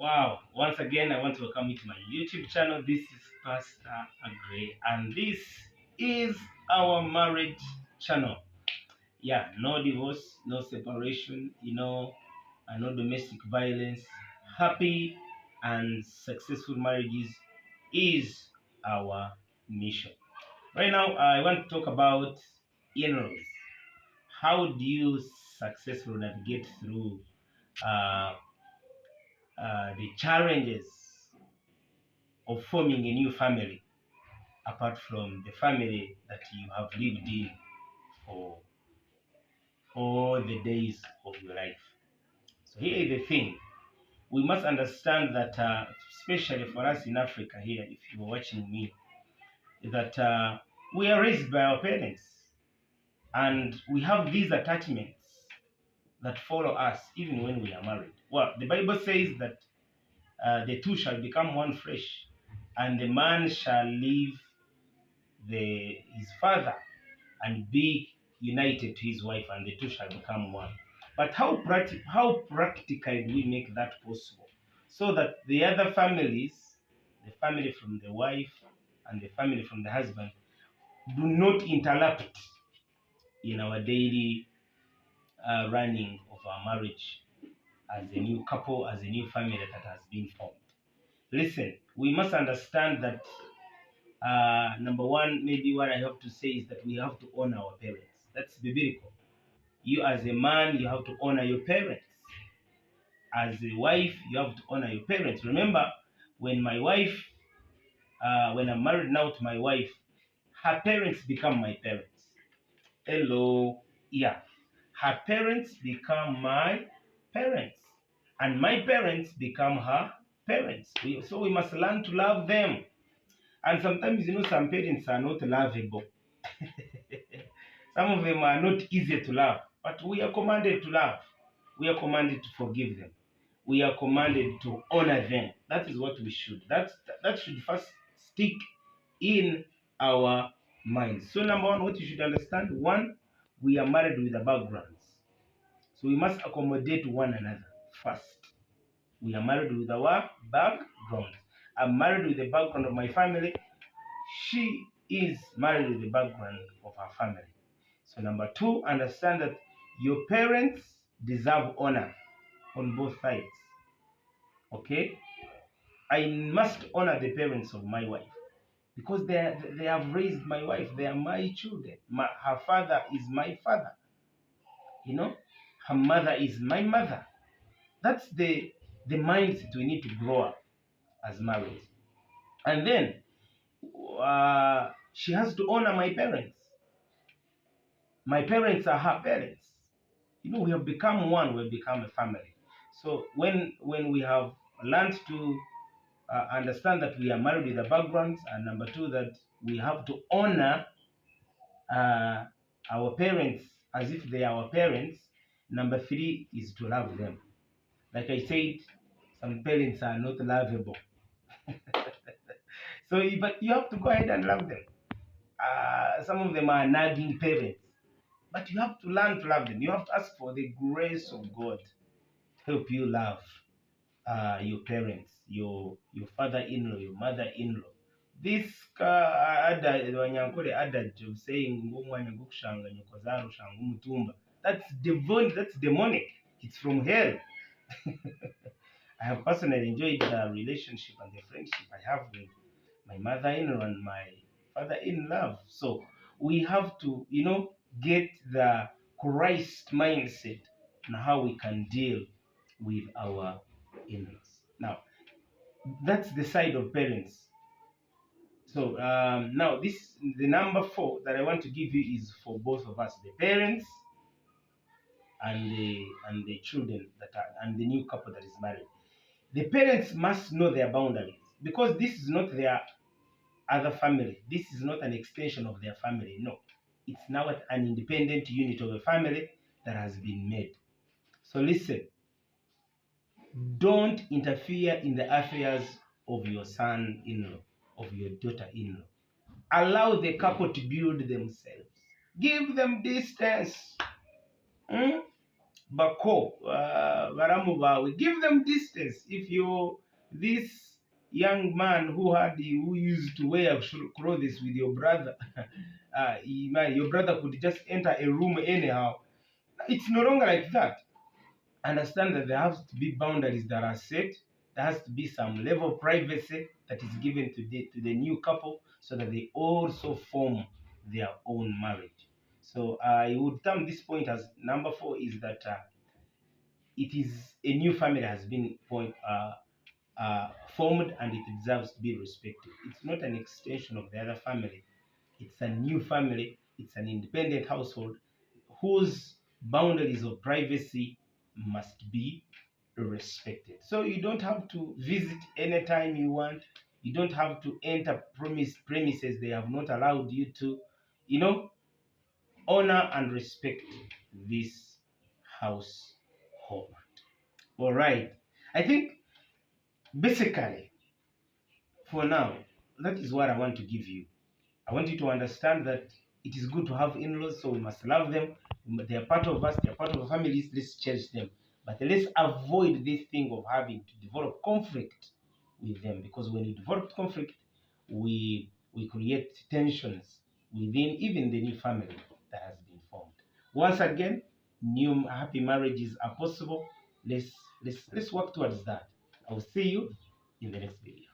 Wow, once again, I want to welcome you to my YouTube channel. This is Pastor Aggrey, and this is our marriage channel. Yeah, no divorce, no separation, and no domestic violence. Happy and successful marriages is our mission. Right now, I want to talk about in-laws. How do you successfully navigate through uh, the challenges of forming a new family apart from the family that you have lived in for all the days of your life? So here is the thing. We must understand that, especially for us in Africa here, if you are watching me, that we are raised by our parents and we have these attachments that follow us even when we are married. Well, the Bible says that the two shall become one flesh, and the man shall leave his father and be united to his wife, and the two shall become one. But how practically do we make that possible? So that the other families, the family from the wife and the family from the husband, do not interrupt in our daily running of our marriage as a new couple, as a new family that has been formed. Listen, we must understand that number one, maybe what I have to say is that we have to honor our parents. That's biblical. You, as a man, you have to honor your parents. As a wife, you have to honor your parents. Remember, when my wife, when I'm married now to my wife, her parents become my parents. Hello, yeah. Her parents become my parents, and my parents become her parents. So we must learn to love them. And sometimes, some parents are not lovable. Some of them are not easy to love, but we are commanded to love. We are commanded to forgive them. We are commanded to honor them. That is what we should. That should first stick in our minds. So number one, what you should understand: one, we are married with a backgrounds, so we must accommodate one another first. We are married with our background. I'm married with the background of my family. She is married with the background of her family. So number two, understand that your parents deserve honor on both sides. Okay? I must honor the parents of my wife because they have raised my wife. They are my children. Her father is my father. You know, her mother is my mother. That's the mindset we need to grow up as married. And then she has to honor my parents. My parents are her parents. We have become one. We have become a family. So when we have learned to understand that we are married with a background, and number two, that we have to honor uh, our parents as if they are our parents. Number three is to love them. Like I said, some parents are not lovable. But you have to go ahead and love them. Some of them are nagging parents, but you have to learn to love them. You have to ask for the grace of God to help you love your parents, your father-in-law, your mother-in-law. This wanyankole adage of saying ng'omwanya gukushanga nyoko zarushanga umutumba. That's demonic. It's from hell. I have personally enjoyed the relationship and the friendship I have with my mother-in-law and my father-in-law. So we have to, get the Christ mindset on how we can deal with our in-laws. Now, that's the side of parents. So now the number four that I want to give you is for both of us, the parents and the children and the new couple that is married. The parents must know their boundaries because this is not their other family. This is not an extension of their family. No, it's now an independent unit of a family that has been made. So listen, don't interfere in the affairs of your son-in-law, of your daughter-in-law. Allow the couple to build themselves. Give them distance. bako baramu bawe, give them distance. If you this young man who used to wear clothes with your brother, your brother could just enter a room anyhow. It's no longer like that. Understand that there has to be boundaries that are set. There has to be some level of privacy that is given to the new couple, so that they also form their own marriage. So I would term this point as number 4, is that it is a new family has been formed, and it deserves to be respected. It's not an extension of the other family. It's a new family. It's an independent household whose boundaries of privacy must be respected. So you don't have to visit anytime you want. You don't have to enter premises they have not allowed you to. You know, honor and respect this household. All right. I think basically, for now, that is what I want to give you. I want you to understand that it is good to have in-laws, so we must love them. They are part of us, they are part of our families. Let's cherish them. But let's avoid this thing of having to develop conflict with them, because when you develop conflict, we create tensions within even the new family that has been formed. Once again, new happy marriages are possible. Let's work towards that. I will see you in the next video.